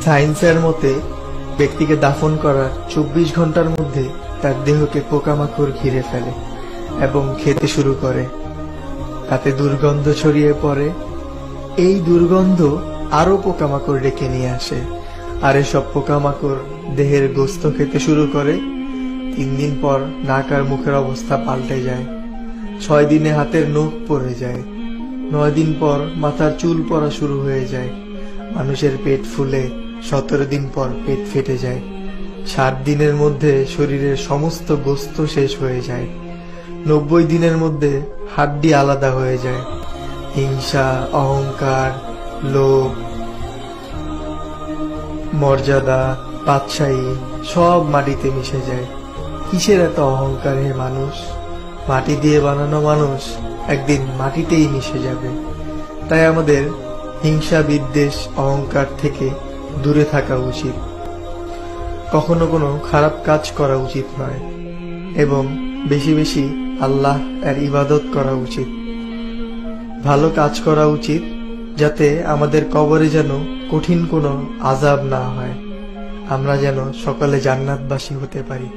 সায়েন্সের মতে ব্যক্তিকে দাফন করার 24 ঘন্টার মধ্যে তার দেহকে পোকামাকড় ঘিরে ফেলে এবং খেতে শুরু করে। তাতে দুর্গন্ধ ছড়িয়ে পড়ে। এই দুর্গন্ধ আরো পোকামাকড় ডেকে নিয়ে আসে, আর এসব পোকামাকড় দেহের গোস্ত খেতে শুরু করে। 3 দিন পর নাক আর মুখের অবস্থা পাল্টে যায়। 6 দিনে হাতের নখ পড়ে যায়। 9 দিন পর মাথার চুল পড়া শুরু হয়ে যায়। মানুষের পেট ফুলে 17 দিন পর পেট ফেটে যায়। 7 দিনের মধ্যে শরীরের সমস্ত গোস্ত শেষ হয়ে যায়। 90 দিনের মধ্যে হাড্ডি আলাদা হয়ে যায়। হিংসা, অহংকার, লোভ, মর্যাদা, বাদশাহী সব মাটিতে মিশে যায়। কিসের এত অহংকার হে মানুষ? মাটি দিয়ে বানানো মানুষ একদিন মাটিতেই মিশে যাবে। তাই আমাদের হিংসা, বিদ্বেষ, অহংকার থেকে দূরে থাকা উচিত। কখনো কোনো খারাপ কাজ করা উচিত নয় এবং বেশি বেশি আল্লাহ এর ইবাদত করা উচিত। ভালো কাজ করা উচিত যাতে আমাদের কবরে যেন কঠিন কোনো আযাব না হয়, আমরা যেন সকালে জান্নাতবাসী হতে পারি।